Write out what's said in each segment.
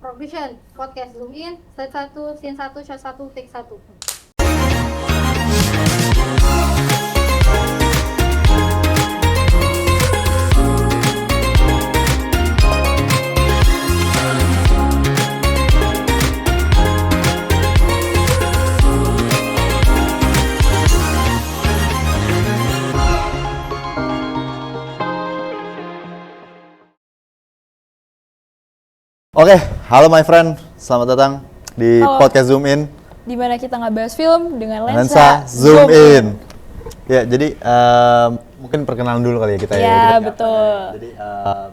Provision Podcast Zoom In Slide 1 Scene 1 Shot 1 Take 1. Oke, halo my friend, selamat datang di Halo. podcast Zoom In. Di mana kita ngebahas film dengan Lensa Zoom In. Ya, jadi mungkin perkenalan dulu kali ya kita ya. Ya, Kita siapa betul. ya. Jadi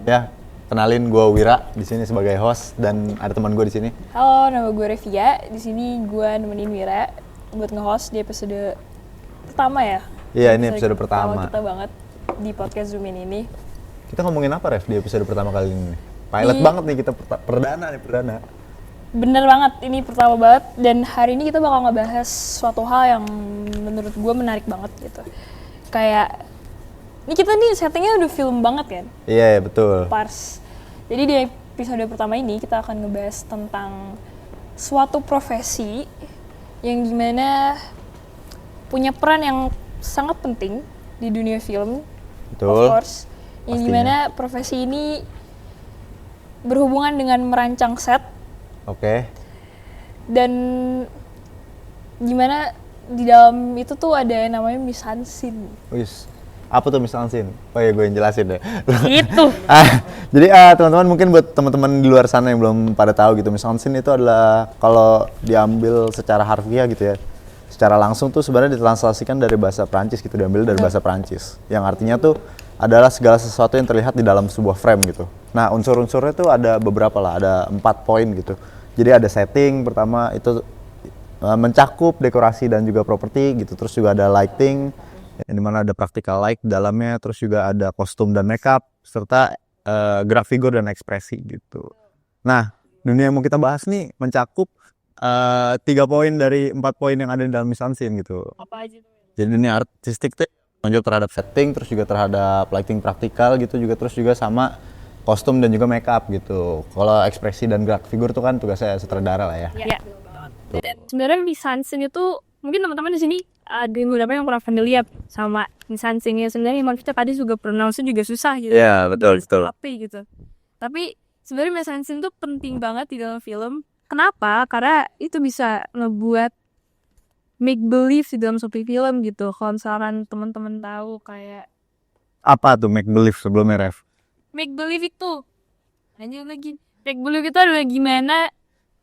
ya kenalin gue Wira di sini sebagai host dan ada teman gue di sini. Halo, nama gue Revia. Di sini gue nemenin Wira buat nge-host di episode pertama ya. Iya, ini episode pertama. Kita banget di podcast Zoom In ini. Kita ngomongin apa Rev di episode pertama kali ini? Pilot banget nih kita perdana. Bener banget, ini pertama banget. Dan hari ini kita bakal ngebahas suatu hal yang menurut gue menarik banget gitu. Kayak, ini kita nih settingnya udah film banget kan? Iya, betul. Pars. Jadi di episode pertama ini kita akan ngebahas tentang suatu profesi yang dimana punya peran yang sangat penting di dunia film. Betul. Of course. Yang dimana profesi ini berhubungan dengan merancang set. Oke. Dan gimana di dalam itu tuh ada yang namanya mise en scene. Wis. Apa tuh mise en scene? Oh ya gue yang jelasin deh. Itu. Jadi teman-teman mungkin buat teman-teman di luar sana yang belum pada tahu gitu, mise en scene itu adalah kalau diambil secara harfiah gitu ya, secara langsung tuh sebenarnya ditranslasikan dari bahasa Prancis gitu, diambil dari bahasa Prancis, yang artinya tuh adalah segala sesuatu yang terlihat di dalam sebuah frame gitu. Nah unsur-unsurnya tuh ada beberapa lah, ada 4 poin gitu. Jadi ada setting pertama itu mencakup dekorasi dan juga properti gitu, terus juga ada lighting yang dimana ada practical light di dalamnya, terus juga ada kostum dan makeup serta gerak figur dan ekspresi gitu. Nah dunia yang mau kita bahas nih mencakup 3 poin dari 4 poin yang ada di dalam mise en scene gitu. Apa aja tuh? Jadi dunia artistik tuh menunjuk terhadap setting, terus juga terhadap lighting praktikal gitu juga, terus juga sama kostum dan juga makeup gitu. Kalau ekspresi dan gerak figur tuh kan tugasnya sutradara lah ya. Ya. Dan sebenarnya mise en scene itu mungkin teman-teman di sini ada beberapa yang kurang familiar sama mise en scene-nya. Sebenarnya Imam kita tadi juga pronounce juga susah gitu. Iya, betul. Apa gitu. Tapi sebenarnya mise en scene itu penting banget di dalam film. Kenapa? Karena itu bisa ngebuat make believe di dalam suatu film gitu. Kalau misalkan teman-teman tahu kayak Apa tuh make believe sebelumnya, Rev? make believe itu lanjut lagi. Make believe itu adalah gimana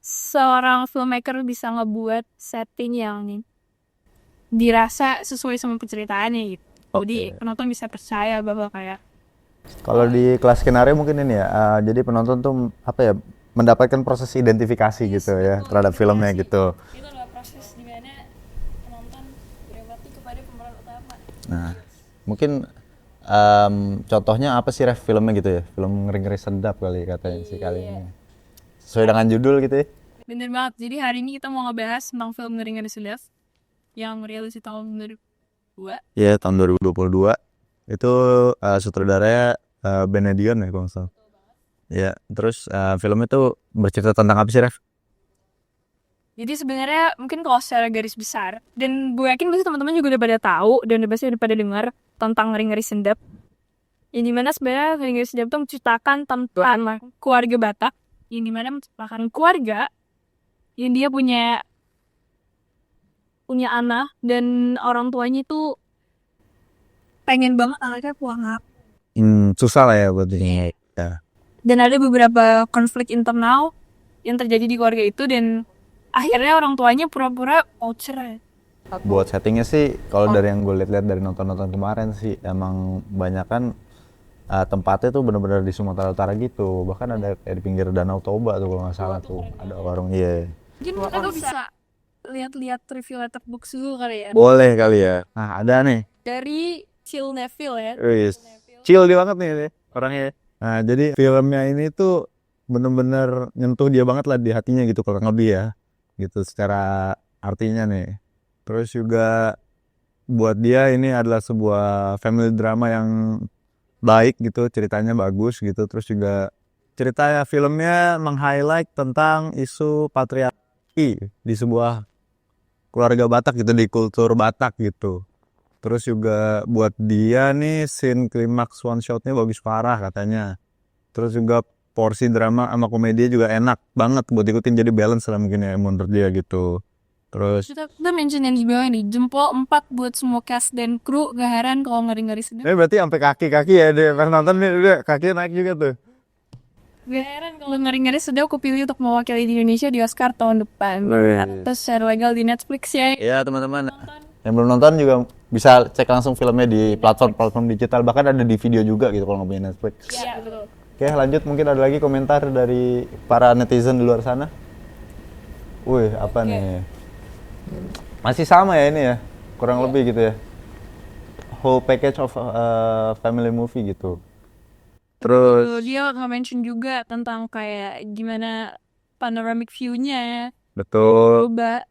seorang filmmaker bisa ngebuat setting yang dirasa sesuai sama penceritaannya gitu. Jadi penonton bisa percaya bahwa kayak Kalau di kelas skenario mungkin ini ya, jadi penonton tuh apa ya, mendapatkan proses identifikasi gitu ya terhadap filmnya gitu. itu adalah proses dimana penonton berempati kepada pemeran utama. Nah, mungkin contohnya apa sih Rev filmnya gitu ya? Film ngeri-ngeri sedap kali katanya sih kali ini. Sesuai dengan judul gitu ya. Bener banget. Jadi hari ini kita mau ngebahas tentang film Ngeri-Ngeri Sedap yang rilis di tahun 2002. Iya, tahun 2022. Itu sutradaranya Benedion ya kalau nggak salah. Ya, terus filmnya tuh bercerita tentang apa sih, Rev? Jadi sebenarnya mungkin kalau secara garis besar, dan gue yakin pasti teman-teman juga udah pada tahu dan udah pasti udah pada dengar tentang Ngeri-Ngeri Sedap. Yang dimana sebenarnya Ngeri-Ngeri Sedap itu menceritakan tentang keluarga Batak, yang dimana menceritakan keluarga yang dia punya anak dan orang tuanya itu pengen banget anaknya pulang. Susah lah ya buat ini. Ya. Dan ada beberapa konflik internal yang terjadi di keluarga itu dan akhirnya orang tuanya pura-pura mau cerai. Buat settingnya sih, kalau dari yang gue lihat-lihat dari nonton-nonton kemarin sih, emang banyak kan tempatnya tuh bener-bener di Sumatera Utara gitu. Bahkan ada kayak di pinggir Danau Toba tuh kalau nggak salah tuh, ada warung iya. Mungkin kita bisa lihat-lihat review Letterboxd dulu kali ya. Boleh kali ya. Nah ada nih. Dari Chill Neville ya. Wis. Chill dia banget nih orangnya. Nah jadi filmnya ini tuh bener-bener nyentuh dia banget lah di hatinya gitu kurang lebih ya. Gitu secara artinya nih. Terus juga buat dia ini adalah sebuah family drama yang baik gitu, ceritanya bagus gitu. Terus juga ceritanya filmnya meng-highlight tentang isu patriarki di sebuah keluarga Batak gitu, di kultur Batak gitu. Terus juga buat dia nih scene klimaks one shotnya bagus parah katanya. Terus juga porsi drama sama komedi juga enak banget buat ikutin, jadi balance lah mungkin ya menurut dia gitu. Terus Kita mention yang di bawah nih, jempol 4 buat semua cast dan kru, gak heran kalau ngeri-ngeri sedap. berarti sampai kaki-kaki ya dia pas nonton nih, dia kakinya naik juga tuh. Gak heran kalau ngeri-ngeri sedap kepilih untuk mewakili di Indonesia di Oscar tahun depan. Terus secara legal di Netflix ya. Ya teman-teman yang belum nonton juga bisa cek langsung filmnya di platform digital, bahkan ada di video juga gitu kalau nggak punya Netflix. Iya, betul. Oke lanjut, mungkin ada lagi komentar dari para netizen di luar sana. Wih apa nih? Masih sama ya ini ya, kurang lebih gitu ya. Whole package of family movie gitu. Terus Dia nge-mention juga tentang kayak gimana panoramic view-nya betul. coba.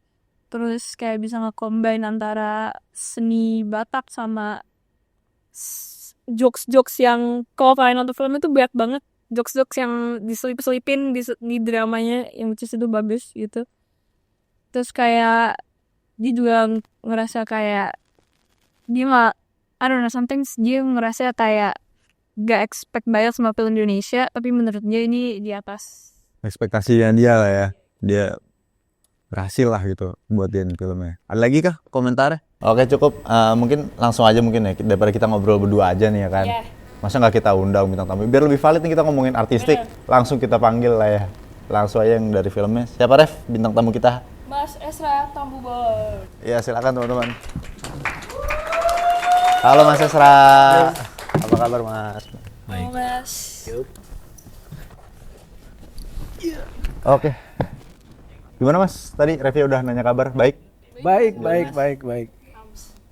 Terus kayak bisa nge-combine antara seni Batak sama jokes-jokes yang kalau kalian nonton film itu banyak banget. Jokes-jokes yang diselip-selipin di dramanya yang which is itu bagus gitu. Terus kayak dia juga ngerasa kayak dia mah I don't know, sometimes dia ngerasa kayak gak expect banyak sama film Indonesia, tapi menurut dia ini di atas Ekspektasinya dia lah ya, dia berhasil lah gitu buatin filmnya. Ada lagi kah komentarnya? Oke cukup, mungkin langsung aja mungkin ya, daripada kita ngobrol berdua aja nih ya kan. Masa nggak kita undang bintang tamu, biar lebih valid nih kita ngomongin artistik. Langsung kita panggil lah ya, langsung aja yang dari filmnya. Siapa Ref bintang tamu kita? Mas Esra Tambubor. Iya silakan teman-teman. Halo Mas Esra, apa kabar Mas? Halo Mas. Oke. Gimana Mas? Tadi Revi udah nanya kabar, baik? Baik.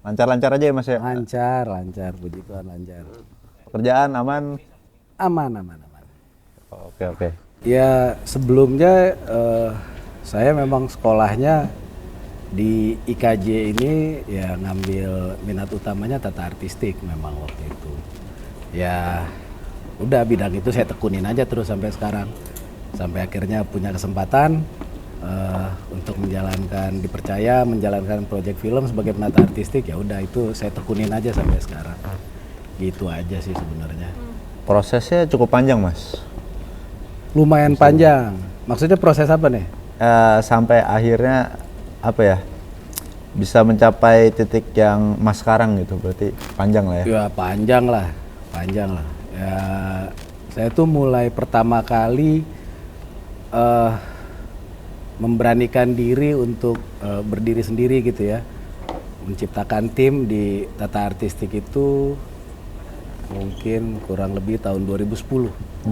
Lancar-lancar aja ya Mas ya? Lancar, puji Tuhan lancar. Pekerjaan aman? Aman. Oke. Ya sebelumnya saya memang sekolahnya di IKJ ini ya ngambil minat utamanya tata artistik memang waktu itu. Ya udah bidang itu saya tekunin aja terus sampai sekarang. Sampai akhirnya punya kesempatan untuk dipercaya menjalankan proyek film sebagai penata artistik, ya udah itu saya tekunin aja sampai sekarang. Gitu aja sih sebenarnya. Prosesnya cukup panjang Mas? Lumayan panjang. Maksudnya proses apa nih? Sampai akhirnya apa ya, bisa mencapai titik yang Mas sekarang gitu, berarti panjang lah ya? Ya panjang lah. Ya, saya tuh mulai pertama kali memberanikan diri untuk berdiri sendiri gitu ya, menciptakan tim di tata artistik itu mungkin kurang lebih tahun 2010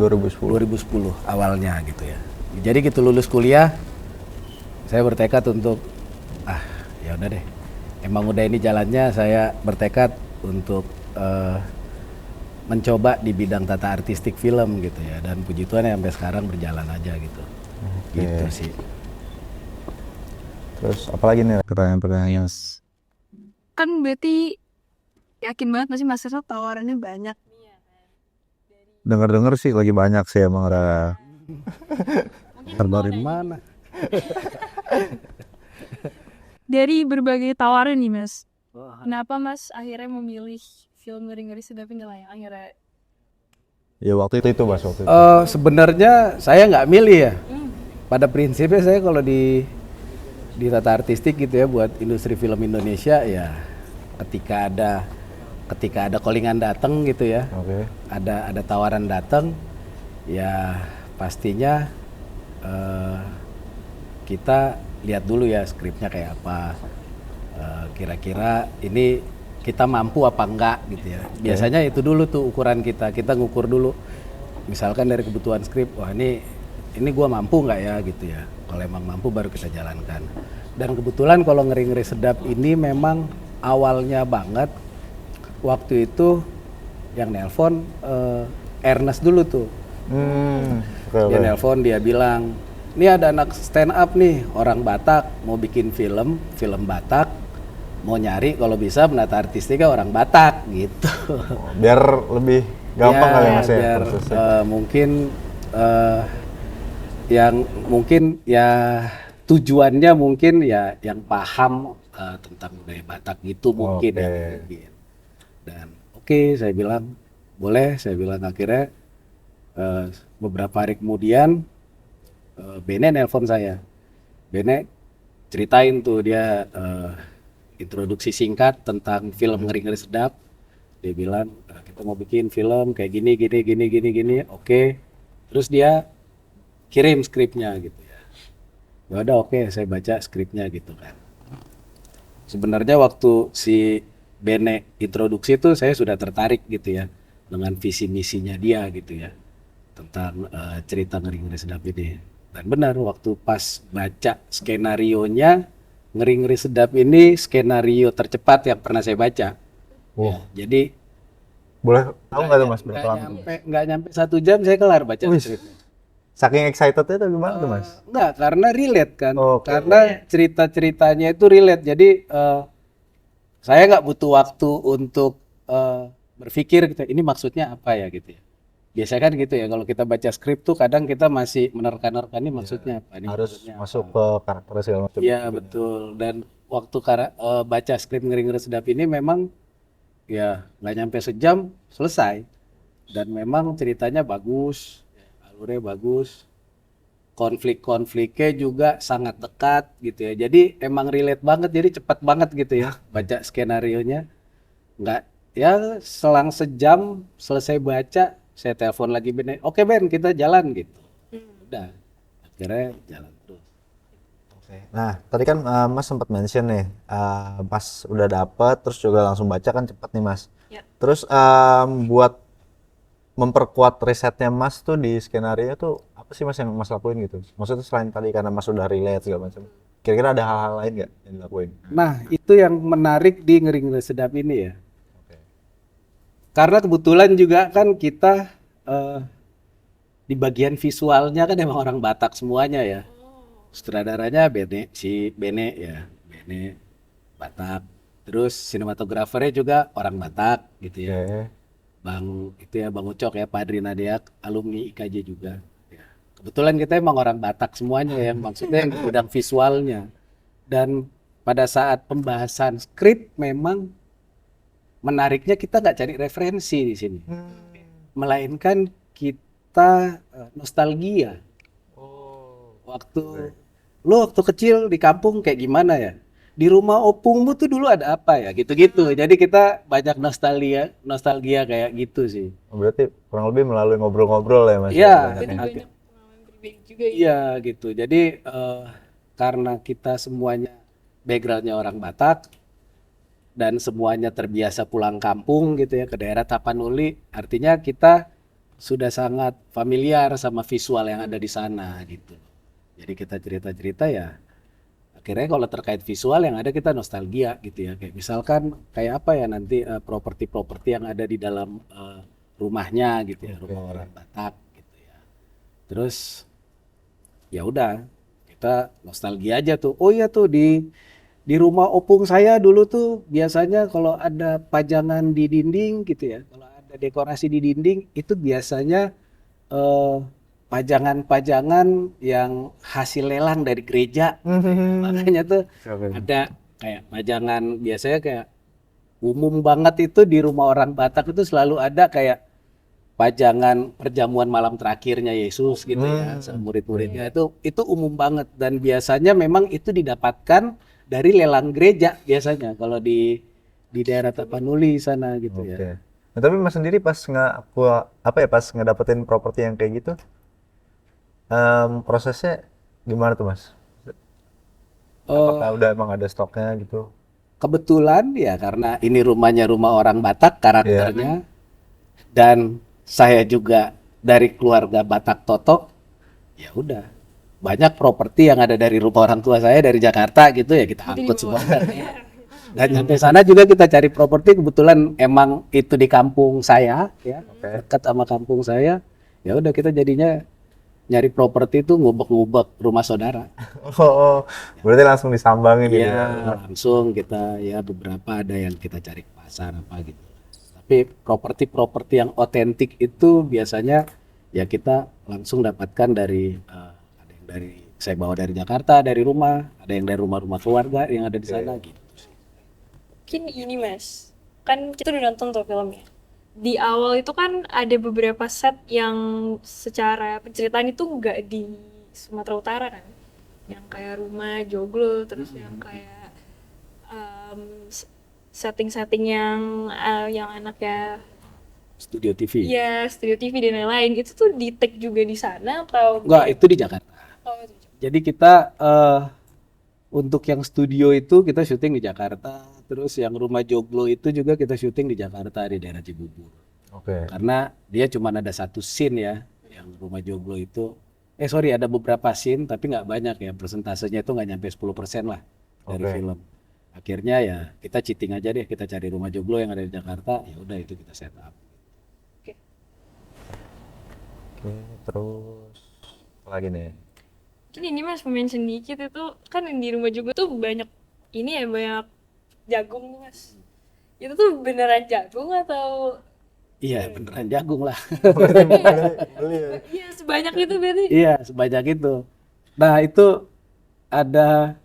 awalnya gitu ya. Jadi gitu lulus kuliah saya bertekad untuk ya udah deh, emang udah ini jalannya, saya bertekad untuk mencoba di bidang tata artistik film gitu ya, dan puji Tuhan ya sampai sekarang berjalan aja gitu. Gitu sih. Terus apalagi nih pertanyaan-pertanyaan yang Kan berarti yakin banget masih Mas Esra tawarannya banyak. dengar sih lagi banyak sih emang Ra. Dari mana? Dari berbagai tawaran nih Mas, kenapa Mas akhirnya memilih film Ngeri-Ngeri Sedap ini lah yang akhirnya? Ya waktu itu Mas, waktu itu. Sebenarnya saya nggak milih ya. Pada prinsipnya saya kalau di tata artistik gitu ya, buat industri film Indonesia ya, ketika ada callingan datang gitu ya, ada tawaran datang, ya pastinya kita lihat dulu ya skripnya kayak apa, kira-kira ini kita mampu apa enggak gitu ya. Biasanya itu dulu tuh ukuran kita ngukur dulu, misalkan dari kebutuhan skrip, wah ini gua mampu nggak ya gitu ya. Kalau emang mampu baru kita jalankan. Dan kebetulan kalau Ngeri-Ngeri Sedap ini memang awalnya banget waktu itu yang nelpon Ernest dulu tuh. Dia nelpon, dia bilang, ini ada anak stand up nih, orang Batak mau bikin film Batak, mau nyari kalau bisa penata artistiknya orang Batak gitu. Biar lebih gampang kali Mas ya biar prosesnya. mungkin yang mungkin ya tujuannya mungkin ya yang paham tentang budaya Batak gitu mungkin Oke. ya mungkin. Dan oke, saya bilang boleh, saya bilang akhirnya beberapa hari kemudian Bene nelpon saya. Bene ceritain tuh dia introduksi singkat tentang film Ngeri-Ngeri Sedap. Dia bilang kita mau bikin film kayak gini gini. Oke. Terus dia kirim skripnya gitu ya. Ya udah oke, saya baca skripnya gitu kan. Sebenarnya waktu si Bene introduksi itu saya sudah tertarik gitu ya dengan visi misinya dia gitu ya tentang cerita Ngeri-Ngeri Sedap ini. Dan benar waktu pas baca skenarionya, Ngeri-Ngeri Sedap ini skenario tercepat yang pernah saya baca. Wow. Ya, jadi Boleh tahu nggak tuh Mas berapa lama? nggak nyampe 1 jam saya kelar baca Wih. skripnya. Saking excitednya tuh gimana tuh Mas? Enggak, karena relate kan. Oke. Karena cerita-ceritanya itu relate. Jadi saya nggak butuh waktu untuk berpikir gitu, ini maksudnya apa ya gitu ya. Biasanya kan gitu ya, kalau kita baca skrip tuh kadang kita masih menerka-nerka ini maksudnya apa. Ini Harus maksudnya masuk apa. ke karakter segala macam. Iya betul. Dan waktu baca skrip Ngeri-Ngeri Sedap ini memang ya nggak nyampe sejam selesai. Dan memang ceritanya bagus, alurnya bagus, konflik-konfliknya juga sangat dekat gitu ya. Jadi emang relate banget, jadi cepat banget gitu ya baca skenarionya. Nggak, ya selang sejam selesai baca, saya telepon lagi Ben, oke Ben kita jalan gitu. Udah, akhirnya jalan terus. Oke. Nah, tadi kan Mas sempat mention nih, pas udah dapet terus juga langsung baca kan cepet nih Mas. Ya. Terus buat memperkuat risetnya Mas tuh di skenario tuh apa sih Mas yang Mas lakuin gitu? Maksudnya selain tadi karena Mas udah relate segala macam. Kira-kira ada hal-hal lain nggak yang dilakuin? Nah itu yang menarik di Ngeri-Ngeri Sedap ini ya. Oke. Karena kebetulan juga kan kita di bagian visualnya kan emang orang Batak semuanya ya. Sutradaranya si Bene ya, Bene Batak. Terus sinematografernya juga orang Batak gitu ya. Oke. Bang Ucok ya, Padri Nadeak, alumni IKJ juga. Ya. Kebetulan kita emang orang Batak semuanya ya, maksudnya yang di bidang visualnya. Dan pada saat pembahasan skrip memang menariknya kita nggak cari referensi di sini, melainkan kita nostalgia. Waktu kecil di kampung kayak gimana ya? Di rumah opungmu tuh dulu ada apa ya? Gitu-gitu. Jadi kita banyak nostalgia kayak gitu sih. Oh, berarti kurang lebih melalui ngobrol-ngobrol ya Mas? Iya. Dan banyak pengalaman pribadi juga ya. Iya gitu. Jadi karena kita semuanya backgroundnya orang Batak dan semuanya terbiasa pulang kampung gitu ya ke daerah Tapanuli, artinya kita sudah sangat familiar sama visual yang ada di sana gitu. Jadi kita cerita-cerita ya. Akhirnya kalau terkait visual yang ada kita nostalgia gitu ya. Kayak misalkan kayak apa ya nanti properti-properti yang ada di dalam rumahnya gitu ya, rumah orang Batak gitu ya. Terus ya udah kita nostalgia aja tuh. Oh iya tuh di rumah opung saya dulu tuh biasanya kalau ada pajangan di dinding gitu ya. Kalau ada dekorasi di dinding itu biasanya pajangan-pajangan yang hasil lelang dari gereja. Makanya tuh ada kayak pajangan biasanya kayak umum banget itu di rumah orang Batak itu selalu ada kayak pajangan perjamuan malam terakhirnya Yesus gitu ya, murid-muridnya itu umum banget dan biasanya memang itu didapatkan dari lelang gereja biasanya kalau di daerah Tapanuli sana gitu ya. Nah, tapi Mas sendiri pas pas ngedapetin properti yang kayak gitu, prosesnya gimana tuh Mas? Apakah udah emang ada stoknya gitu? Kebetulan ya karena ini rumahnya rumah orang Batak karakternya dan saya juga dari keluarga Batak Totok, ya udah banyak properti yang ada dari rumah orang tua saya dari Jakarta gitu ya kita angkut semua. Dan sampai sana juga kita cari properti kebetulan emang itu di kampung saya ya, dekat sama kampung saya. Ya udah kita jadinya nyari properti itu ngubek-ngubek rumah saudara. Oh, berarti langsung disambangin gitu Iya, ya? langsung kita ya beberapa ada yang kita cari ke pasar apa gitu. Tapi properti-properti yang otentik itu biasanya ya kita langsung dapatkan dari ada yang dari saya bawa dari Jakarta, dari rumah, ada yang dari rumah-rumah keluarga yang ada di sana gitu. Mungkin ini Mas, kan kita udah nonton tuh filmnya. Di awal itu kan ada beberapa set yang secara penceritaan itu nggak di Sumatera Utara kan, yang kayak rumah joglo, terus yang kayak setting-setting yang anaknya Studio TV. ya studio TV dan lain-lain, itu tuh di take juga di sana atau Enggak, itu di Jakarta. Oh, itu. Jadi kita untuk yang studio itu kita syuting di Jakarta, terus yang rumah joglo itu juga kita syuting di Jakarta di daerah Cibubur. Oke. Karena dia cuma ada satu scene ya, yang rumah joglo itu. Sorry, ada beberapa scene tapi nggak banyak ya, persentasenya itu nggak nyampe 10% lah dari Oke. film. Akhirnya ya kita cheating aja deh, kita cari rumah joglo yang ada di Jakarta, ya udah itu kita set up. Oke, terus apa lagi nih? Mungkin ini Mas mention dikit, itu kan di rumah juga tuh banyak ini ya, banyak jagung nih, Mas. Itu tuh beneran jagung atau Iya, beneran jagung lah. Beli ya. iya sebanyak itu berarti? Iya, sebanyak itu. Nah, itu ada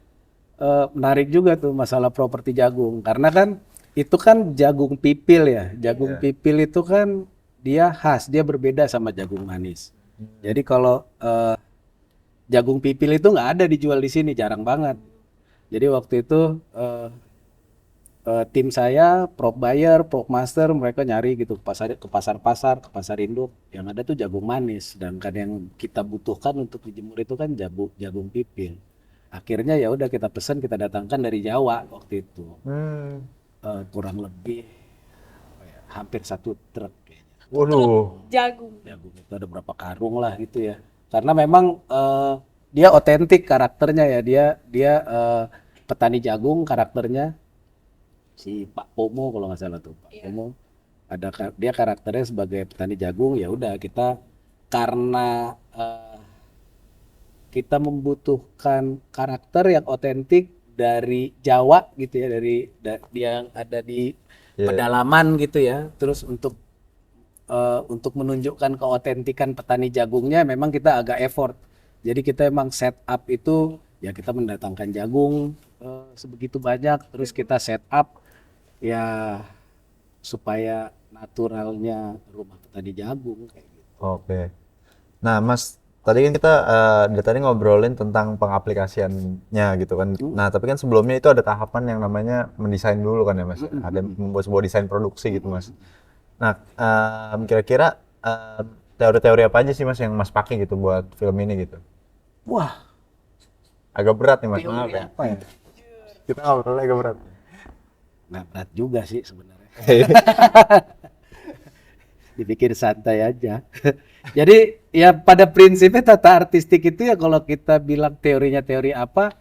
menarik juga tuh masalah properti jagung. Karena kan itu kan jagung pipil ya. Jagung Iya. pipil itu kan dia khas, dia berbeda sama jagung manis. Jadi kalau jagung pipil itu nggak ada dijual di sini, jarang banget. Jadi waktu itu tim saya, prop buyer, prop master, mereka nyari gitu ke pasar-pasar, ke pasar induk. Yang ada tuh jagung manis. Sedangkan yang kita butuhkan untuk dijemur itu kan jagung pipil. Akhirnya ya udah kita pesan, kita datangkan dari Jawa waktu itu. Kurang lebih apa ya, hampir 1 truk kayaknya. Waduh. Jagung. Jagung itu ada berapa karung lah gitu ya. Karena memang dia otentik karakternya ya. Dia petani jagung karakternya. Si Pak Pomo kalau nggak salah tuh, Pak Pomo dia karakternya sebagai petani jagung. Ya udah kita karena kita membutuhkan karakter yang otentik dari Jawa gitu ya, dari yang ada di pedalaman gitu ya. Terus untuk menunjukkan keotentikan petani jagungnya memang kita agak effort. Jadi kita emang setup itu ya, kita mendatangkan jagung sebegitu banyak, terus kita setup ya supaya naturalnya rumah petani jagung kayak gitu. Oke. Nah, Mas, tadi kan kita dari tadi ngobrolin tentang pengaplikasiannya gitu kan. Nah, tapi kan sebelumnya itu ada tahapan yang namanya mendesain dulu kan ya, Mas. Ada membuat sebuah desain produksi gitu, Mas. Nah, kira-kira teori-teori apa aja sih, Mas, yang Mas pakai gitu buat film ini gitu? Wah, Agak berat nih, Mas. teori Maaf ya. apa ya? Kita ngobrolnya agak berat. Nggak berat juga sih sebenarnya. Dipikir santai aja. Jadi ya pada prinsipnya tata artistik itu ya, kalau kita bilang teorinya teori apa,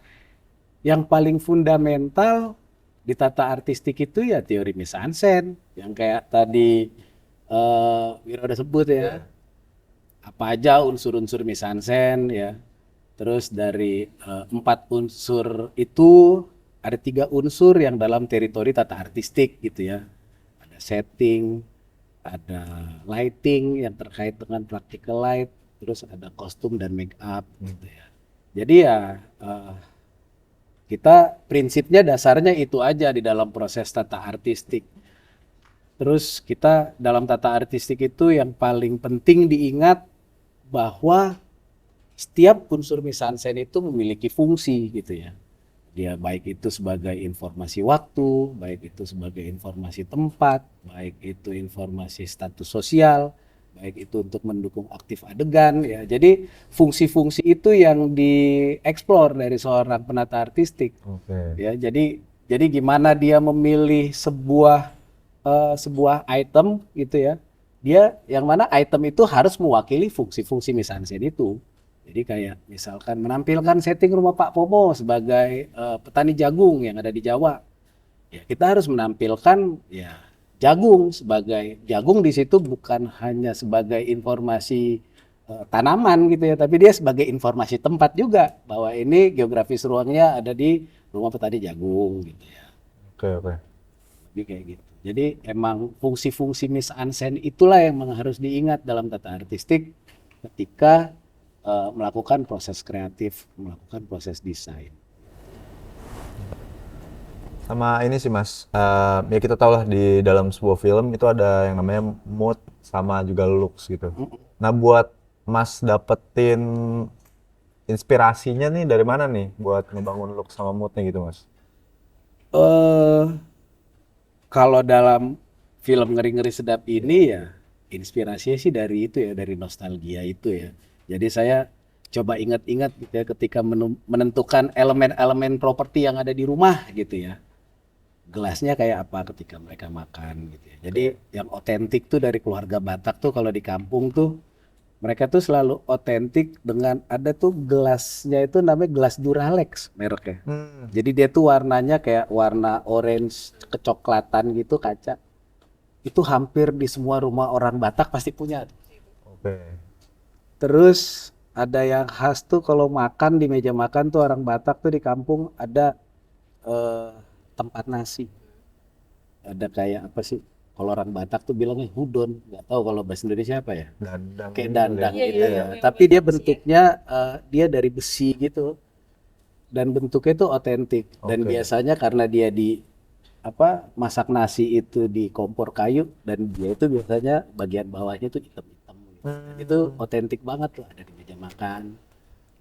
yang paling fundamental di tata artistik itu ya teori mise-en-scène yang kayak tadi Wira udah sebut ya. Apa aja unsur-unsur mise-en-scène ya. Terus dari 4 unsur itu ada 3 unsur yang dalam teritori tata artistik gitu ya. Ada setting, ada lighting yang terkait dengan practical light, terus ada kostum dan make up gitu ya. Jadi ya kita prinsipnya dasarnya itu aja di dalam proses tata artistik. Terus kita dalam tata artistik itu yang paling penting diingat bahwa setiap unsur mise-en-scène itu memiliki fungsi gitu ya. Dia baik itu sebagai informasi waktu, baik itu sebagai informasi tempat, baik itu informasi status sosial, baik itu untuk mendukung aktif adegan ya. Jadi fungsi-fungsi itu yang dieksplor dari seorang penata artistik. Oke. Ya, jadi gimana dia memilih sebuah item gitu ya. Dia yang mana item itu harus mewakili fungsi-fungsi mise-en-scène itu. Jadi kayak misalkan menampilkan setting rumah Pak Pomo sebagai petani jagung yang ada di Jawa. Ya kita harus menampilkan ya jagung sebagai jagung di situ bukan hanya sebagai informasi tanaman gitu ya, tapi dia sebagai informasi tempat juga bahwa ini geografis ruangnya ada di rumah petani jagung gitu ya. Oke. Jadi kayak gitu. Jadi emang fungsi-fungsi mise-en-scène itulah yang memang harus diingat dalam tata artistik. ketika melakukan proses kreatif, melakukan proses desain. Sama ini sih Mas, ya kita tahu lah di dalam sebuah film itu ada yang namanya mood sama juga looks gitu. Nah buat Mas dapetin inspirasinya nih dari mana nih buat ngebangun look sama moodnya gitu Mas? eh Kalau dalam film Ngeri-Ngeri Sedap ini ya inspirasinya sih dari itu ya, dari nostalgia itu ya. Jadi saya coba ingat-ingat gitu ya ketika menentukan elemen-elemen properti yang ada di rumah gitu ya. Gelasnya kayak apa ketika mereka makan gitu ya. Jadi yang otentik tuh dari keluarga Batak tuh kalau di kampung tuh mereka tuh selalu otentik dengan ada tuh gelasnya itu namanya gelas Duralex mereknya. Jadi dia tuh warnanya kayak warna orange kecoklatan gitu kaca. Itu hampir di semua rumah orang Batak pasti punya. Oke. Terus ada yang khas tuh kalau makan di meja makan tuh orang Batak tuh di kampung ada eh, tempat nasi. Ada kayak apa sih? Kalau orang Batak tuh bilangnya hudon, nggak tahu kalau bahasa Indonesia apa ya? Dandang. Kayak gitu dandang ya. gitu ya. Tapi dia bentuknya dia dari besi gitu. Dan bentuknya itu otentik. Dan Oke. biasanya karena dia di apa masak nasi itu di kompor kayu dan dia itu biasanya bagian bawahnya itu hitam-hitam gitu. Dan itu otentik banget tuh ada di meja makan.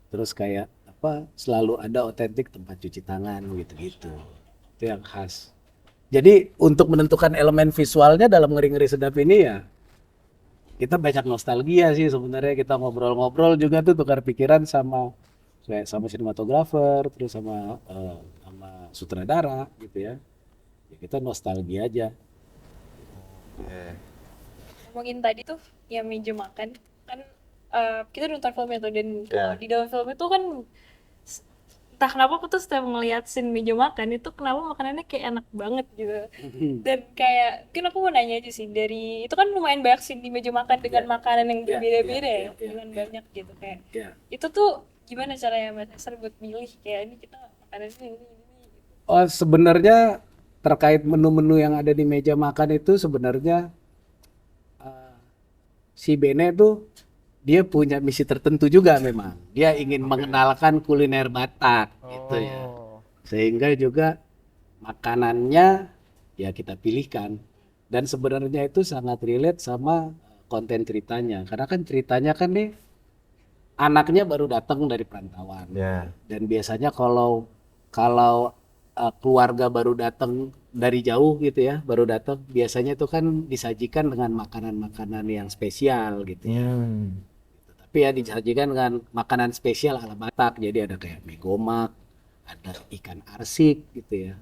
Terus kayak apa selalu ada otentik tempat cuci tangan gitu-gitu. Itu yang khas. Jadi untuk menentukan elemen visualnya dalam Ngeri-Ngeri Sedap ini ya kita banyak nostalgia sih sebenarnya, kita ngobrol-ngobrol juga tuh tukar pikiran sama kayak sama sinematografer terus sama sutradara gitu ya. Ya kita nostalgia aja. Ngomongin tadi tuh yang meja makan kan kita nonton filmnya tuh dan Iya. di dalam film itu kan entah kenapa aku tuh setiap ngeliat scene meja makan itu kenapa makanannya kayak enak banget gitu dan kayak mungkin aku mau nanya aja sih dari itu kan lumayan banyak scene di meja makan dengan makanan yang berbeda-beda ya dengan banyak gitu kayak Ya. itu tuh gimana caranya Mas Esther buat milih kayak ini kita makanannya ini Oh, sebenarnya terkait menu-menu yang ada di meja makan itu sebenarnya si Bene tuh dia punya misi tertentu juga memang. Dia ingin mengenalkan kuliner Batak gitu ya. Sehingga juga makanannya ya kita pilihkan. Dan sebenarnya itu sangat relate sama konten ceritanya. Karena kan ceritanya kan nih anaknya baru datang dari perantauan. Ya. Dan biasanya kalau kalau keluarga baru datang dari jauh gitu ya, baru datang biasanya itu kan disajikan dengan makanan-makanan yang spesial gitu ya. Tapi ya disajikan dengan makanan spesial ala Batak. Jadi ada kayak mie gomak, ada ikan arsik gitu ya.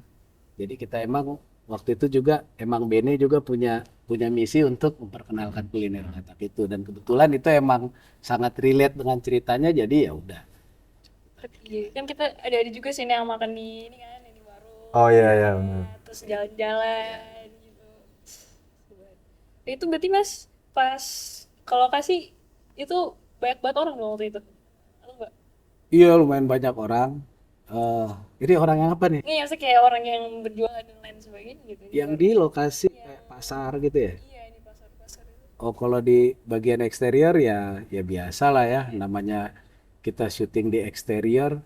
Jadi kita emang waktu itu juga emang Bene juga punya misi untuk memperkenalkan kuliner Batak itu dan kebetulan itu emang sangat relate dengan ceritanya jadi ya udah. Iya, kan kita ada juga sih yang makan di ini kan di warung. Oh iya iya benar. Terus jalan-jalan gitu. Itu berarti Mas pas ke lokasi itu banyak banget orang dong waktu itu. Atau enggak? Iya lumayan banyak orang. Ini orang yang apa nih? Ini yang kayak orang yang berjualan dan lain sebagainya gitu. Yang di lokasi kayak pasar gitu ya? Iya, di pasar-pasar itu. Oh kalau di bagian eksterior ya biasa lah ya. Namanya kita syuting di eksterior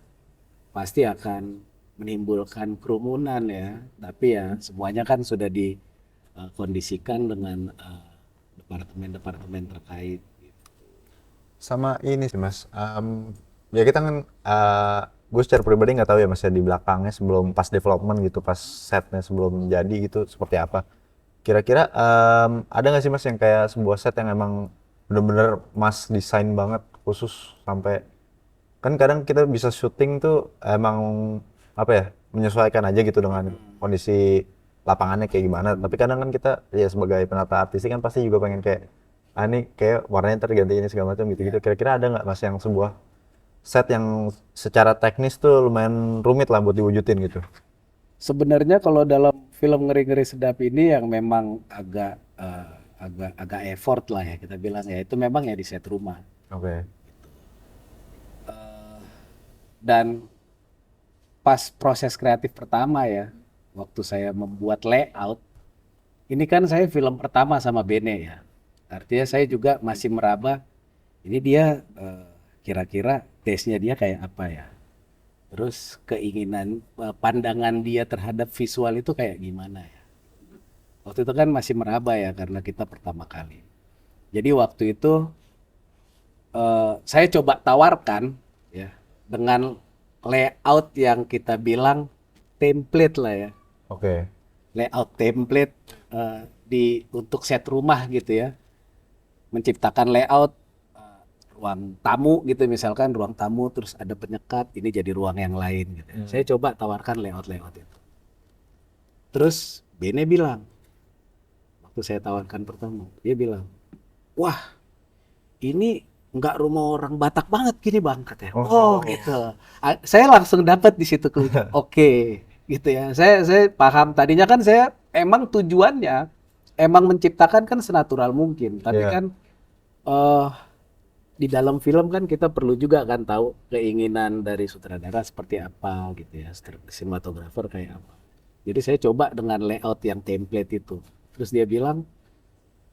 pasti akan menimbulkan kerumunan ya. Tapi ya semuanya kan sudah dikondisikan dengan departemen-departemen terkait. Sama ini sih Mas, ya kita kan, gue secara pribadi nggak tahu ya Mas ya di belakangnya sebelum pas development gitu, pas setnya sebelum jadi gitu seperti apa. Kira-kira ada nggak sih Mas yang kayak sebuah set yang emang bener-bener Mas desain banget khusus sampai kan kadang kita bisa syuting tuh emang apa ya menyesuaikan aja gitu dengan kondisi lapangannya kayak gimana. Tapi kadang kan kita ya sebagai penata artistik kan pasti juga pengen kayak ini kayak warnanya terganti ini segala macam gitu-gitu. Kira-kira ada nggak Mas yang sebuah set yang secara teknis tuh lumayan rumit lah buat diwujudin gitu? Sebenarnya kalau dalam film Ngeri-Ngeri Sedap ini yang memang agak effort lah ya kita bilang ya itu memang ya di set rumah. Oke. Dan pas proses kreatif pertama ya, waktu saya membuat layout, ini kan saya film pertama sama Bene ya. Artinya saya juga masih meraba ini dia kira-kira taste-nya dia kayak apa ya. Terus keinginan pandangan dia terhadap visual itu kayak gimana ya. Waktu itu kan masih meraba ya karena kita pertama kali. Jadi waktu itu saya coba tawarkan ya dengan layout yang kita bilang template lah ya. Oke. Layout template untuk set rumah gitu ya. Menciptakan layout ruang tamu gitu, misalkan ruang tamu terus ada penyekat, ini jadi ruang yang lain gitu. Saya coba tawarkan layout itu. Terus Bene bilang, waktu saya tawarkan pertama, dia bilang, wah ini nggak rumah orang Batak banget gini bang, katanya. Oh gitu. Saya langsung dapat di situ klik. Oke, gitu ya. Saya paham. Tadinya kan saya emang tujuannya emang menciptakan kan senatural mungkin, tapi kan di dalam film kan kita perlu juga kan tahu keinginan dari sutradara seperti apa gitu ya, sinematografer kayak apa. Jadi saya coba dengan layout yang template itu. Terus dia bilang,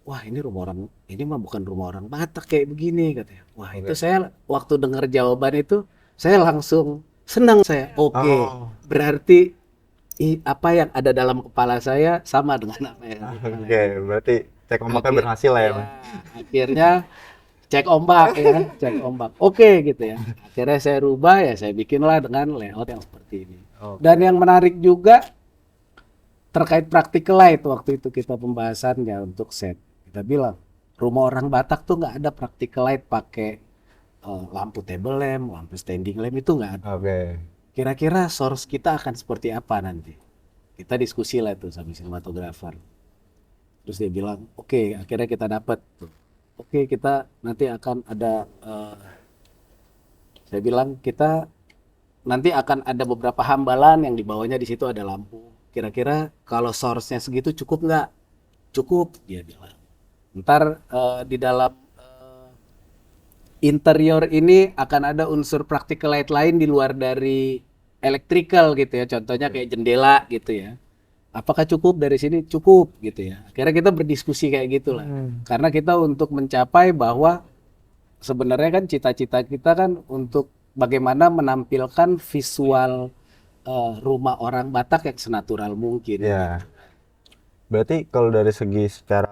wah ini mah bukan rumah orang Batak kayak begini katanya. Wah itu saya waktu dengar jawaban itu, saya langsung senang saya. Oke, berarti apa yang ada dalam kepala saya sama dengan apa yang ada di kepala Oke, berarti cek ombaknya berhasil lah ya. akhirnya cek ombak ya, cek ombak. Oke gitu ya. Akhirnya saya rubah ya, saya bikinlah dengan layout yang seperti ini. Dan yang menarik juga terkait practical light waktu itu kita pembahasannya untuk set. Kita bilang rumah orang Batak tuh nggak ada practical light pakai lampu table lamp, lampu standing lamp itu nggak ada. Oke. Kira-kira source kita akan seperti apa nanti? Kita diskusi lah itu sama sinematografer. Terus dia bilang, oke, akhirnya kita dapat tuh. Oke, kita nanti akan ada, saya bilang kita nanti akan ada beberapa hambalan yang di bawahnya di situ ada lampu. Kira-kira kalau source-nya segitu cukup nggak? Cukup, dia bilang. Ntar di dalam interior ini akan ada unsur practical light lain di luar dari electrical gitu ya. Contohnya kayak jendela gitu ya. Apakah cukup dari sini? Cukup gitu ya. Akhirnya kita berdiskusi kayak gitulah. Karena kita untuk mencapai bahwa sebenarnya kan cita-cita kita kan untuk bagaimana menampilkan visual rumah orang Batak yang senatural mungkin. Ya. Berarti kalau dari segi secara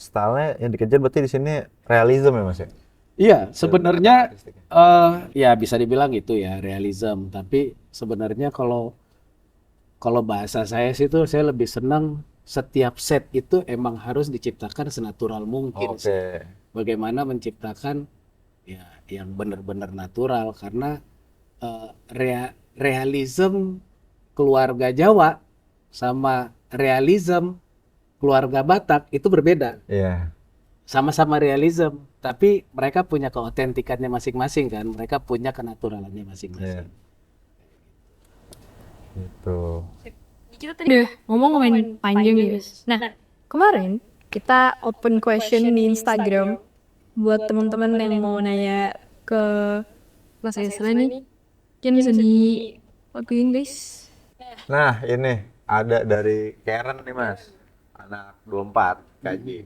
stylenya yang dikejar berarti di sini realism ya Mas ya? Iya, sebenarnya ya bisa dibilang itu ya realism. Tapi sebenarnya kalau bahasa saya sih tuh saya lebih senang setiap set itu emang harus diciptakan senatural mungkin. Oke. Bagaimana menciptakan ya yang benar-benar natural karena realism keluarga Jawa sama realism keluarga Batak itu berbeda. Iya. Sama-sama realism, tapi mereka punya keautentikannya masing-masing kan. Mereka punya kenaturalannya masing-masing. Gitu. Kita tadi udah ngomong-ngomongin panjang ya guys. Nah, kemarin kita open question di Instagram buat teman-teman yang mau nanya ke Mas Esra nih. Kan bisa dilakuin guys. Nah, ini ada dari Karen nih Mas. Anak 24 kaji.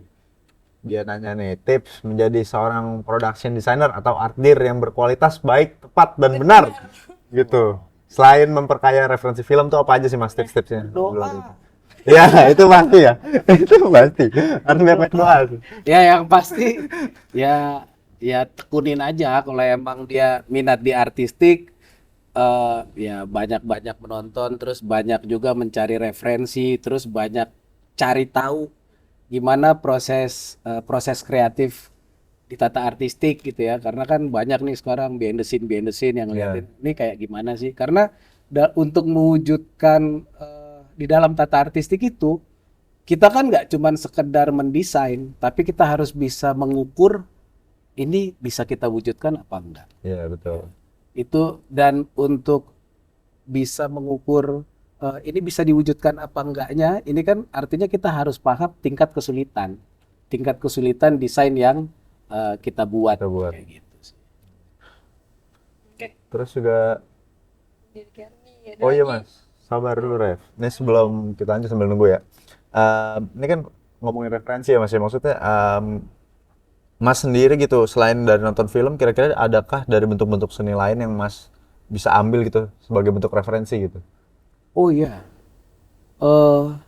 Dia nanya nih, tips menjadi seorang production designer atau art dir yang berkualitas baik, tepat dan benar. Gitu. Selain memperkaya referensi film tuh apa aja sih Mas tips-tipsnya? Ya, itu pasti ya. Itu pasti. Harus banyak doa. Ya yang pasti ya tekunin aja kalau emang dia minat di artistik ya banyak-banyak menonton, terus banyak juga mencari referensi, terus banyak cari tahu gimana proses kreatif di tata artistik gitu ya, karena kan banyak nih sekarang behind the scene yang liatin ini kayak gimana sih, karena untuk mewujudkan di dalam tata artistik itu kita kan nggak cuman sekedar mendesain, tapi kita harus bisa mengukur ini bisa kita wujudkan apa enggak. Iya betul. Itu dan untuk bisa mengukur ini bisa diwujudkan apa enggaknya, ini kan artinya kita harus paham tingkat kesulitan desain yang kita buat. Kayak gitu sih. Terus juga oh iya Mas, sabar dulu Ref. Ini sebelum kita lanjut sambil nunggu ya. Ini kan ngomongin referensi ya Mas ya, maksudnya Mas sendiri gitu, selain dari nonton film, kira-kira adakah dari bentuk-bentuk seni lain yang Mas bisa ambil gitu sebagai bentuk referensi gitu? Oh iya,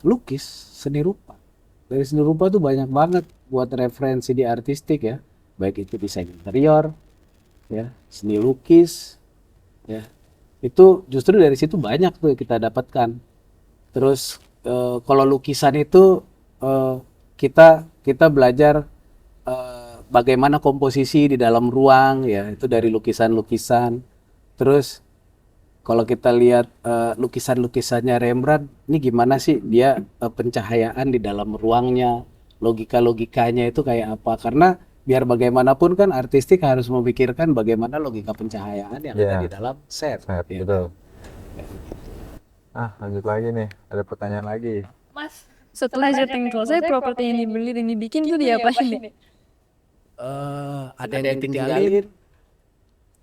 lukis, seni rupa. Dari seni rupa tuh banyak banget buat referensi di artistik ya. Baik itu desain interior, ya, seni lukis, ya. Itu justru dari situ banyak tuh kita dapatkan. Terus kalau lukisan itu eh, kita belajar bagaimana komposisi di dalam ruang ya, itu dari lukisan-lukisan. Terus kalau kita lihat lukisan-lukisannya Rembrandt, ini gimana sih dia pencahayaan di dalam ruangnya, logika-logikanya itu kayak apa? Karena biar bagaimanapun kan artistik harus memikirkan bagaimana logika pencahayaan yang ada Iya. di dalam set. Set, ya. betul. Lanjut lagi nih, ada pertanyaan lagi. Mas, setelah setting selesai, properti yang dibeli dan dibikin itu diapain deh? Ada yang ditinggalin,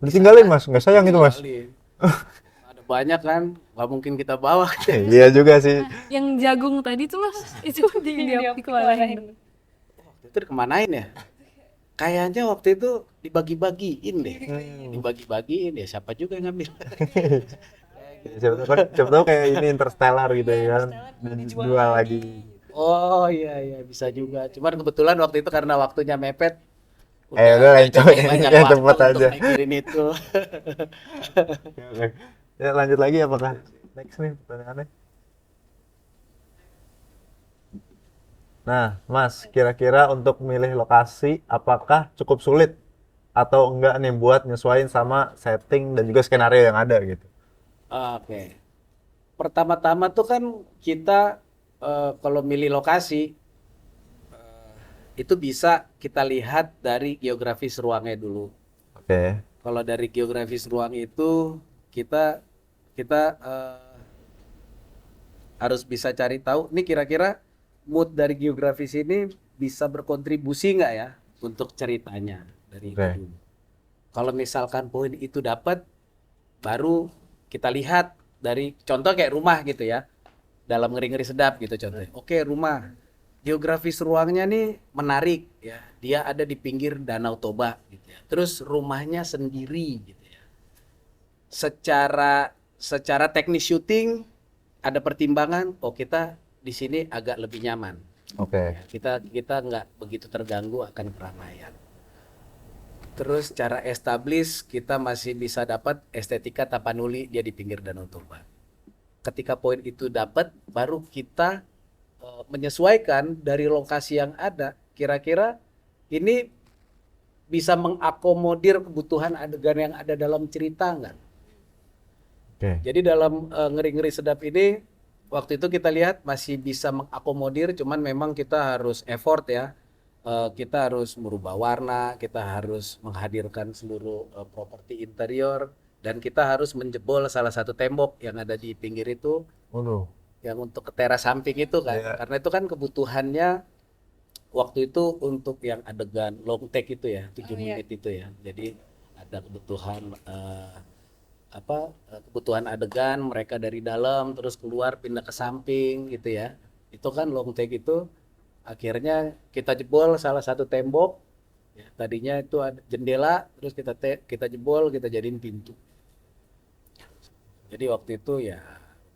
Ditinggalin Mas, nggak sayang itu Mas? ditinggalin. Ada banyak kan, nggak mungkin kita bawa. Iya juga sih. Yang jagung tadi tuh mas, itu dikemanain? Itu kemanain ya? Kayaknya waktu itu dibagi-bagiin deh. Dibagi-bagiin ya, siapa juga yang ngambil. Siapa tahu kayak ini Interstellar gitu ya kan, dijual lagi. Oh iya bisa juga. Cuman kebetulan waktu itu karena waktunya mepet. Udah yang banyak yang waktu cepet untuk aja. mikirin itu. Oke. Ya lanjut lagi apakah next nih pertanyaannya? Nah, Mas, kira-kira untuk milih lokasi apakah cukup sulit atau enggak nih buat nyesuaiin sama setting dan juga skenario yang ada gitu? Oke. Pertama-tama tuh kan kita kalau milih lokasi itu bisa kita lihat dari geografis ruangnya dulu. Oke. Kalau dari geografis ruang itu kita kita harus bisa cari tahu nih kira-kira mood dari geografis ini bisa berkontribusi nggak ya untuk ceritanya dari itu Oke. dulu. Kalau misalkan poin itu dapat, baru kita lihat dari contoh kayak rumah gitu ya, dalam Ngeri-Ngeri Sedap gitu contohnya. Oke, rumah, geografis ruangnya nih menarik ya, dia ada di pinggir Danau Toba gitu ya. Terus rumahnya sendiri gitu ya. Secara teknis syuting ada pertimbangan, oh kita di sini agak lebih nyaman. Oke. Kita nggak begitu terganggu akan keramaian. Terus cara establish kita masih bisa dapat estetika Tapanuli dia di pinggir Danau Toba. Ketika poin itu dapat, baru kita menyesuaikan dari lokasi yang ada. Kira-kira ini bisa mengakomodir kebutuhan adegan yang ada dalam cerita nggak? Oke. Jadi dalam Ngeri-Ngeri Sedap ini waktu itu kita lihat masih bisa mengakomodir, cuman memang kita harus effort ya. Kita harus merubah warna, kita harus menghadirkan seluruh properti interior, dan kita harus menjebol salah satu tembok yang ada di pinggir itu, Waduh. yang untuk ke teras samping itu kan. Iya. Karena itu kan kebutuhannya waktu itu untuk yang adegan long take itu ya, 7 menit itu ya. Jadi ada kebutuhan kebutuhan adegan mereka dari dalam terus keluar pindah ke samping gitu ya. Itu kan long take itu akhirnya kita jebol salah satu tembok ya, tadinya itu ada jendela terus kita jebol, kita jadiin pintu. Jadi waktu itu ya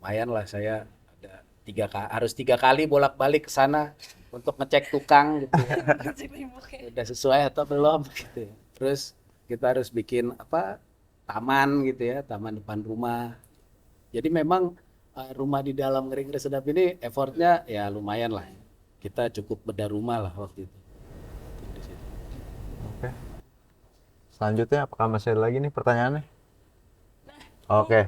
lumayan lah, saya ada harus 3 kali bolak-balik ke sana untuk ngecek tukang gitu ya. Udah sesuai atau belum gitu ya. Terus kita harus bikin taman gitu ya, taman depan rumah. Jadi memang rumah di dalam Ngeri-Ngeri Sedap ini effortnya ya lumayan lah. Kita cukup bedah rumah lah waktu itu. Oke. Selanjutnya apakah masih ada lagi nih pertanyaannya? Oke.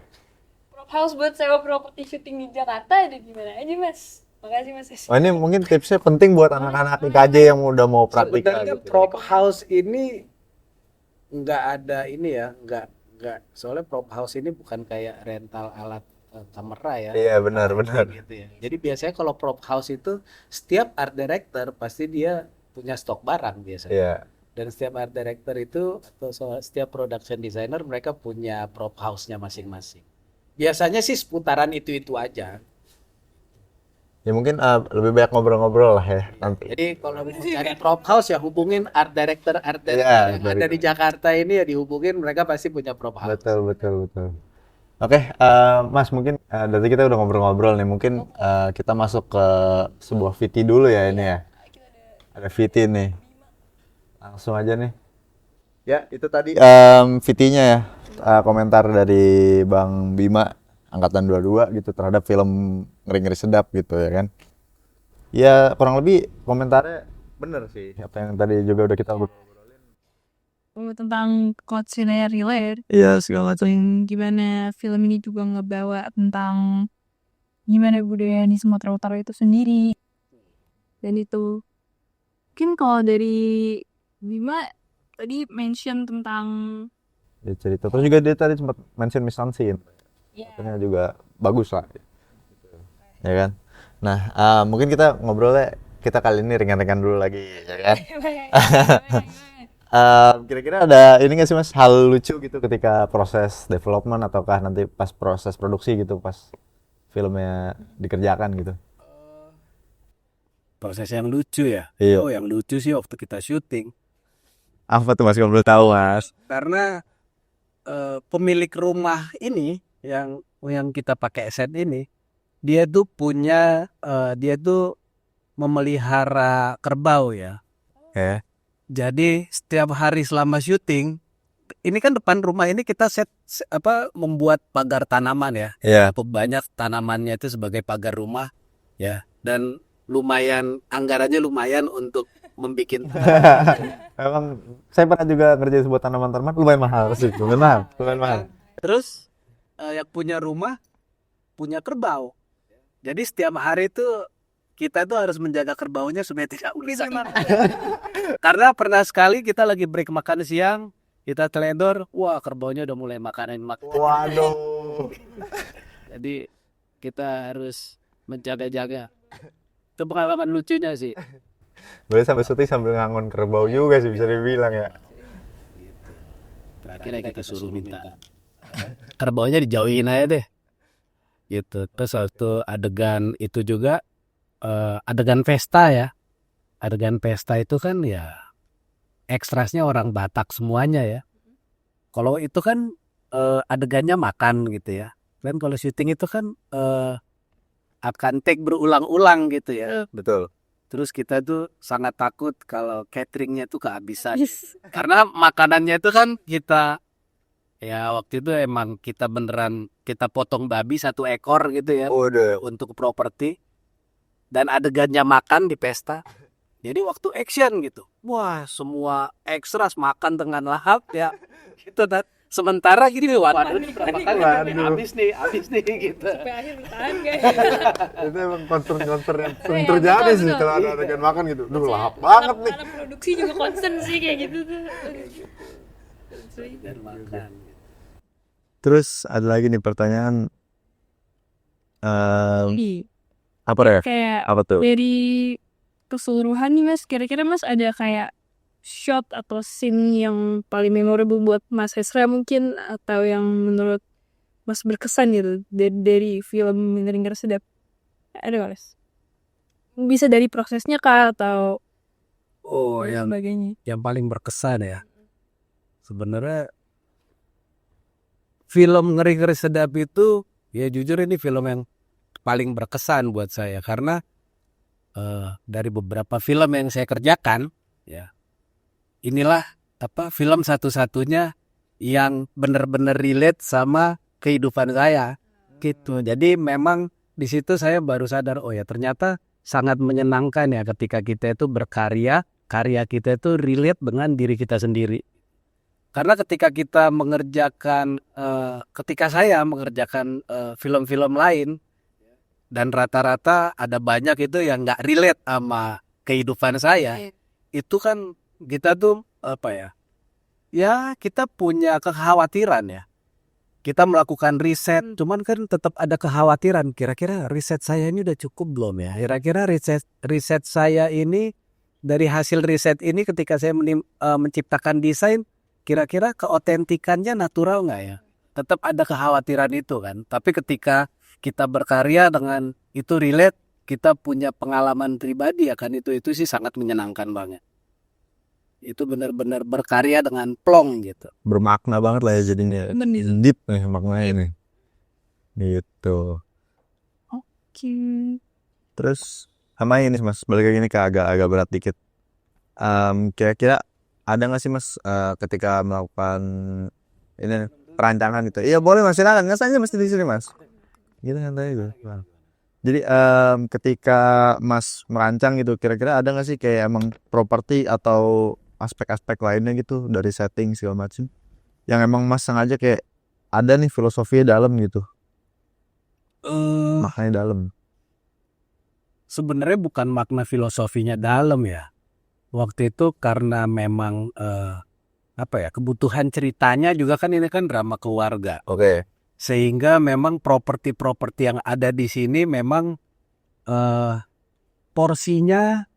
Prop house buat sewa properti syuting di Jakarta ada gimana aja mas? Makasih mas. Oh, ini mungkin tipsnya penting buat anak-anak IKJ yang udah mau praktika Sebenarnya gitu. prop house ini nggak ada ini ya, nggak soalnya prop house ini bukan kayak rental alat kamera ya. Iya, benar. Gitu ya. Jadi biasanya kalau prop house itu setiap art director pasti dia punya stok barang biasanya. Iya. Dan setiap art director itu atau setiap production designer mereka punya prop house-nya masing-masing. Biasanya sih seputaran itu aja. Ya mungkin lebih banyak ngobrol-ngobrol lah ya nanti. Jadi kalau mau cari prop house ya hubungin art director Iya, yang ada di Jakarta ini ya dihubungin, mereka pasti punya prop house. Betul. Oke, Mas mungkin dari kita udah ngobrol-ngobrol nih, mungkin kita masuk ke sebuah VT dulu ya ini ya. Ada VT nih. Langsung aja nih. Ya, itu tadi VT-nya ya. Komentar dari Bang Bima angkatan 22 gitu terhadap film Ngeri-Ngeri Sedap gitu ya kan. Ya, kurang lebih komentarnya bener sih apa yang tadi juga udah kita Tentang quotes-nya relate. Iya, segala macam. Gimana film ini juga ngebawa tentang gimana budaya di Sumatera Utara itu sendiri. Dan itu mungkin kalau dari Bima tadi mention tentang Dia cerita. Terus juga dia tadi sempat mention Miss Sansin. Katanya juga bagus lah. Ya kan? Nah, mungkin kita ngobrolnya kita kali ini ringan-ringan dulu lagi ya kan? Kira-kira ada ini nggak sih Mas hal lucu gitu ketika proses development ataukah nanti pas proses produksi gitu pas filmnya dikerjakan gitu? Proses yang lucu ya. Iya. Oh, yang lucu sih waktu kita syuting. Apa tuh Mas kalau boleh tahu Mas? Karena pemilik rumah ini yang kita pakai set ini, dia tuh punya dia tuh memelihara kerbau ya. Ya. Jadi setiap hari selama syuting, ini kan depan rumah ini kita membuat pagar tanaman ya. Iya. Cukup banyak tanamannya itu sebagai pagar rumah ya. Dan lumayan anggarannya lumayan untuk membuat Emang saya pernah juga ngerjain sebuah tanaman-tanaman lumayan mahal sih, lumayan mahal. Terus yang punya rumah punya kerbau. Jadi setiap hari tuh kita tuh harus menjaga kerbaunya supaya tidak bisa makan. Karena pernah sekali kita lagi break makan siang, kita teledor, wah kerbaunya udah mulai makan. Waduh. Jadi kita harus menjaga-jaga. Itu pengalaman lucunya sih. Boleh sampai syuting sambil ngangon kerbau juga sih bisa dibilang ya. Terakhir kita suruh minta kerbaunya dijauhin aja deh. Gitu. Terus waktu adegan itu juga adegan pesta ya. Adegan pesta itu kan ya ekstrasnya orang Batak semuanya ya. Kalau itu kan adegannya makan gitu ya. Dan kalau syuting itu kan akan take berulang-ulang gitu ya. Betul. Terus kita tuh sangat takut kalau cateringnya tuh kehabisan. Karena makanannya itu kan kita ya waktu itu emang kita beneran kita potong babi 1 ekor gitu ya. Untuk properti. Dan adegannya makan di pesta. Jadi waktu action gitu. Wah, semua ekstras makan dengan lahap ya. Gitu kan. Sementara gini waduh ini berapa kali habis nih gitu. sampai akhir bertahan guys. Itu emang concern yang sering terjadi sih kalau ada adegan makan gitu. Duh lahap banget nih. Para produksi juga concern sih kayak gitu tuh. Dan makan. Terus ada lagi nih pertanyaan apa ya? Kayak Apa tuh? dari keseluruhan nih Mas, kira-kira Mas ada kayak shot atau scene yang paling memorable buat Mas Hesra mungkin, atau yang menurut Mas berkesan gitu dari film Ngeri-Ngeri Sedap? Ada nggak Mas? Bisa dari prosesnya kah atau sebagainya? Yang paling berkesan ya. Sebenarnya film Ngeri-Ngeri Sedap itu ya jujur ini film yang paling berkesan buat saya karena dari beberapa film yang saya kerjakan ya inilah film satu-satunya yang benar-benar relate sama kehidupan saya gitu. Jadi memang di situ saya baru sadar oh ya ternyata sangat menyenangkan ya ketika kita itu berkarya, karya kita itu relate dengan diri kita sendiri. Karena ketika kita mengerjakan ketika saya mengerjakan film-film lain dan rata-rata ada banyak itu yang nggak relate sama kehidupan saya, itu kan kita tuh ya kita punya kekhawatiran ya. Kita melakukan riset, cuman kan tetap ada kekhawatiran. Kira-kira riset saya ini udah cukup belum ya? Kira-kira riset saya ini dari hasil riset ini ketika saya menciptakan desain, kira-kira keotentikannya natural nggak ya? Tetap ada kekhawatiran itu kan. Tapi ketika kita berkarya dengan itu relate, kita punya pengalaman pribadi akan itu sih sangat menyenangkan banget. Itu benar-benar berkarya dengan plong gitu. Bermakna banget lah ya jadinya. Deep nih maknanya nih. Gitu. Oke. Terus sama ini Mas, balik lagi ini ke agak berat dikit. Kira-kira ada nggak sih Mas ketika melakukan ini perancangan gitu? Iya boleh Mas, silakan. Nggak saja mesti di sini Mas. Gitu santai gitu. Jadi ketika Mas merancang gitu, kira-kira ada nggak sih kayak emang properti atau aspek-aspek lainnya gitu dari setting segala macam yang emang Mas sengaja kayak ada nih filosofinya dalam gitu, maknanya dalam. Sebenarnya bukan makna filosofinya dalam ya. Waktu itu karena memang kebutuhan ceritanya juga kan ini kan drama keluarga. Oke. Sehingga memang properti-properti yang ada di sini memang porsinya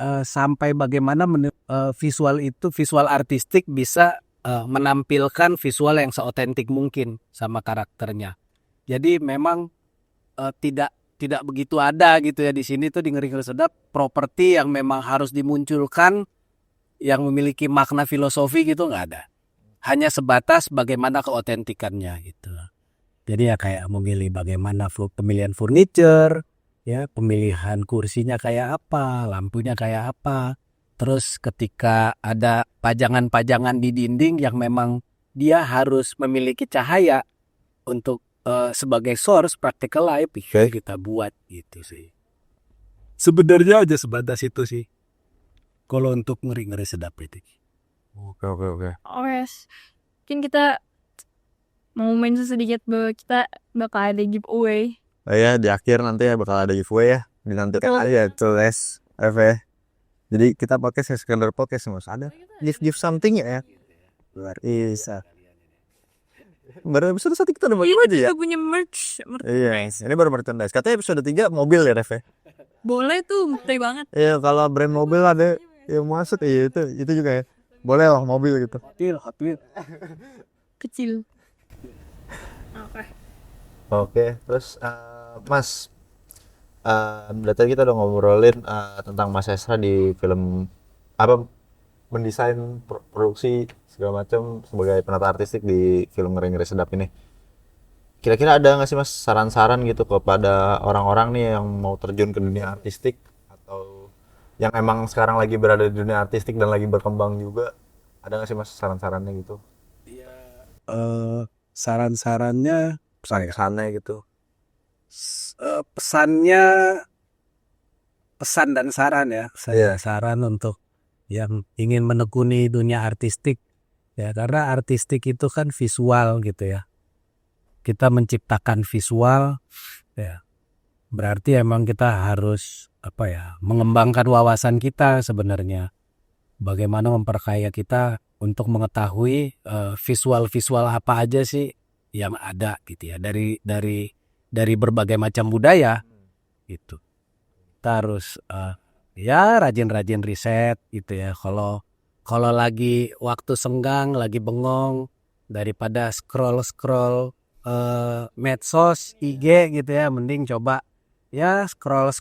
sampai bagaimana visual artistik bisa menampilkan visual yang seotentik mungkin sama karakternya. Jadi memang tidak begitu ada gitu ya di sini tuh di Ngeri-Ngeri Sedap properti yang memang harus dimunculkan yang memiliki makna filosofi gitu nggak ada. Hanya sebatas bagaimana keotentikannya gitu. Jadi ya kayak memilih bagaimana pemilihan furniture, ya pemilihan kursinya kayak apa, lampunya kayak apa. Terus ketika ada pajangan-pajangan di dinding yang memang dia harus memiliki cahaya untuk sebagai source practical life, kita buat gitu sih. Sebenarnya aja sebatas itu sih. Kalau untuk Ngeri-Ngeri Sedap itu. Oke. Mungkin kita mau mention sedikit bahwa kita bakal ada giveaway. Ya di akhir nanti ya bakal ada giveaway ya. Dinantikan aja tulis FV. Jadi kita pakai sekedar podcast Mas. Ada give something ya. Luar biasa. Baru episode 1 kita udah bagi aja ya. Kita punya merch. Iya, ini baru merchandise. Katanya episode 3 mobil ya Rev. Boleh tuh, gede banget. Iya, kalau brand mobil ada yang masuk itu juga ya. Boleh lah mobil gitu. Hot Wheel. Kecil. Oke, terus Mas, dari tadi kita udah ngobrolin tentang Mas Esra di film mendesain produksi segala macam sebagai penata artistik di film Ngeri-Ngeri Sedap ini. Kira-kira ada nggak sih Mas saran-saran gitu kepada orang-orang nih yang mau terjun ke dunia artistik atau yang emang sekarang lagi berada di dunia artistik dan lagi berkembang juga? Ada nggak sih Mas saran-sarannya gitu? Saran-sarannya Pesan-pesannya gitu. Pesannya pesan dan saran ya. Iya. Saran untuk yang ingin menekuni dunia artistik ya, karena artistik itu kan visual gitu ya. Kita menciptakan visual ya. Berarti emang kita harus mengembangkan wawasan kita sebenarnya. Bagaimana memperkaya kita untuk mengetahui visual-visual apa aja sih yang ada gitu ya dari berbagai macam budaya gitu. Kita harus rajin-rajin riset gitu ya. Kalau lagi waktu senggang, lagi bengong, daripada scroll medsos, IG gitu ya, mending coba ya scroll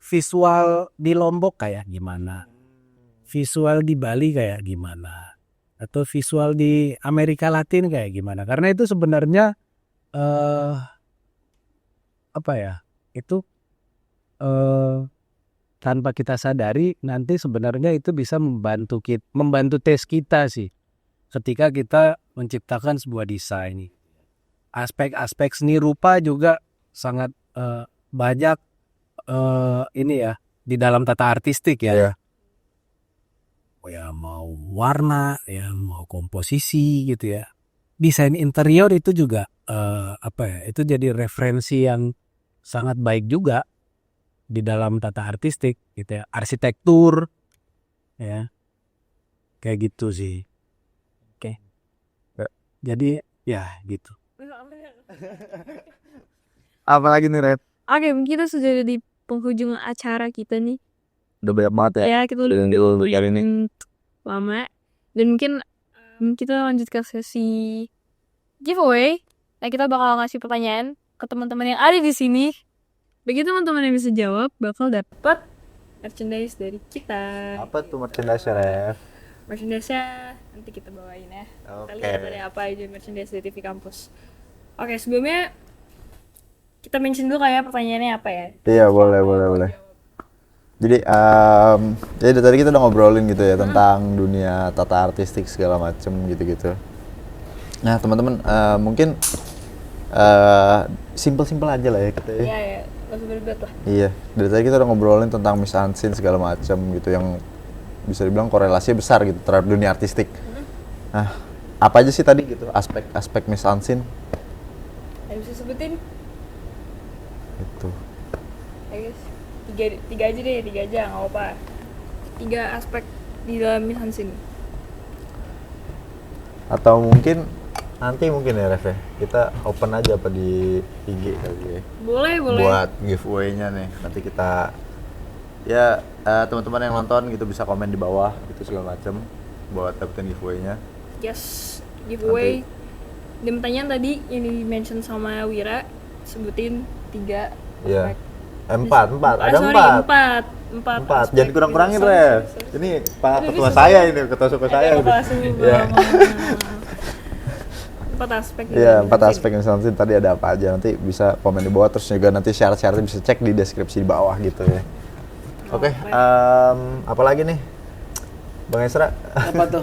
visual di Lombok kayak gimana, visual di Bali kayak gimana, atau visual di Amerika Latin kayak gimana. Karena itu sebenarnya itu tanpa kita sadari nanti sebenarnya itu bisa membantu tes kita sih ketika kita menciptakan sebuah desain. Aspek-aspek seni rupa juga sangat banyak di dalam tata artistik ya. Iya. Ya mau warna, ya mau komposisi gitu ya. Desain interior itu juga itu jadi referensi yang sangat baik juga di dalam tata artistik gitu ya. Arsitektur ya. Kayak gitu sih. Oke. Jadi ya gitu. Apa lagi nih Red? Oke, kita sudah ada di penghujung acara kita nih. Udah banyak banget ya. Ya, kita udah kali ini. lama. Dan mungkin kita lanjut ke sesi giveaway. Nah, kita bakal ngasih pertanyaan ke teman-teman yang ada di sini. Bagi teman-teman yang bisa jawab, bakal dapat merchandise dari kita. Apa tuh merchandise Ref? Merchandise-nya nanti kita bawain ya. Kita Oke. lihat ada apa aja merchandise dari TV Kampus. Oke, sebelumnya kita mention dulu kayak pertanyaannya apa ya. Iya, boleh. Jadi jadi dari tadi kita udah ngobrolin gitu ya tentang dunia tata artistik segala macem gitu-gitu. Nah teman-teman mungkin simple-simple aja lah ya kita ya. Iya, ya. Gak usah berdebat lah. Iya, dari tadi kita udah ngobrolin tentang mise en scène segala macem gitu yang bisa dibilang korelasinya besar gitu terhadap dunia artistik. Nah, apa aja sih tadi gitu aspek mise en scène? Yang bisa sebutin? Gitu. Ya guys, tiga aja deh, tiga aja, nggak apa-apa. 3 aspek di dalam mise en scene. Atau mungkin nanti ya Ref ya, kita open aja apa di IG kali ya. Boleh. Buat giveaway-nya nih. Nanti kita ya teman-teman yang nonton gitu bisa komen di bawah gitu segala macem buat dapetin giveaway-nya. Yes, giveaway. Dan pertanyaan tadi yang di-mention sama Wira, sebutin 3 Iya. aspek. Empat. Ada empat. Empat. Jangan kurang-kurangin Ref. Ini Pak Ketua saya ini, Ketua suku saya. Iya. 4 aspek. Iya, 4 aspek mise en scene tadi ada apa aja, nanti bisa komen di bawah, terus juga nanti syarat-syaratnya bisa cek di deskripsi di bawah gitu ya. Oke, apa lagi nih Bang Esra? Apa tuh?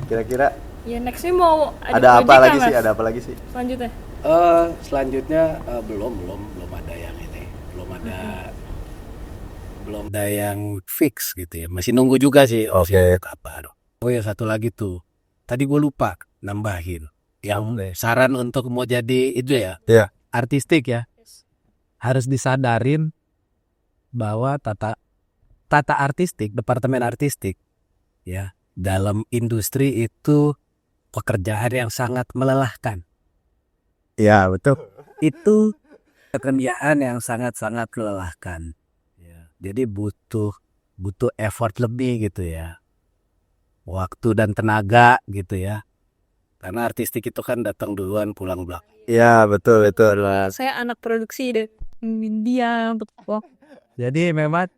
Kira-kira Ya nextnya mau ada apa project lagi nggak, sih? Mas? Ada apa lagi sih? Selanjutnya. Selanjutnya belum ada yang ini, belum ada yang fix gitu ya. Masih nunggu juga sih. Oke. Apa? Oh ya satu lagi tuh. Tadi gue lupa nambahin. Yang saran untuk mau jadi itu ya. Iya. Artistik ya. Harus disadarin bahwa tata artistik, departemen artistik ya, dalam industri itu pekerjaan yang sangat melelahkan. Iya, betul. Itu pekerjaan yang sangat-sangat melelahkan. Ya, jadi butuh effort lebih gitu ya. Waktu dan tenaga gitu ya. Karena artistik itu kan datang duluan pulang belakang. Iya, betul. Saya anak produksi dan media untuk Jadi memang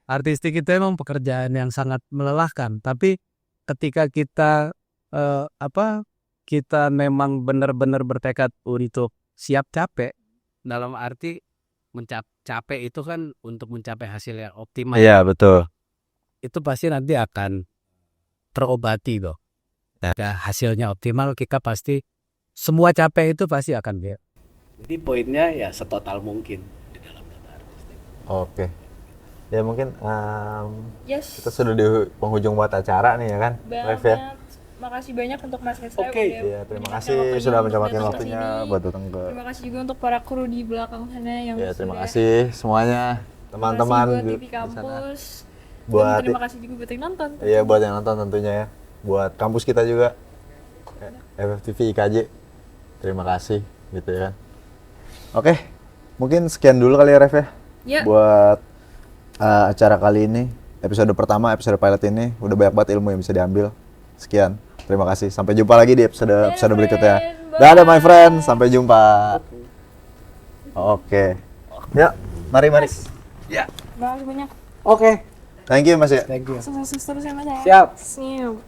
artistik itu emang pekerjaan yang sangat melelahkan. Tapi ketika kita kita memang benar-benar bertekad untuk siap capek, dalam arti capek itu kan untuk mencapai hasil yang optimal. Iya, betul. Itu pasti nanti akan terobati loh. Jika hasilnya optimal, kita pasti semua capek itu pasti akan dia. Jadi poinnya ya setotal mungkin di dalam tata artistik. Oke. Ya mungkin Yes. kita sudah di penghujung buat acara nih ya kan, Ref ya. Makasih banyak untuk Mas Reza. Oke. Iya, terima kasih sudah menyempatkan waktunya buat datang ke. Terima kasih juga untuk para kru di belakang sana yang Ya, terima sudah- kasih semuanya teman-teman Terima kasih buat di TV sana. Kampus. Buat Dan terima kasih juga buat yang nonton. Iya, buat yang nonton tentunya ya. Buat kampus kita juga. FFTV IKJ. Terima kasih gitu ya. Oke. Mungkin sekian dulu kali ya Ref ya. Ya. Buat acara kali ini, episode pertama, episode pilot ini udah banyak banget ilmu yang bisa diambil. Sekian. Terima kasih. Sampai jumpa lagi di episode berikutnya. Dadah my friend, sampai jumpa. Oke. Ya, mari. Ya. Terima kasih banyak. Oke. Thank you Mas ya. Thank you. Sukses terus ya Mas ya. Siap. Siap.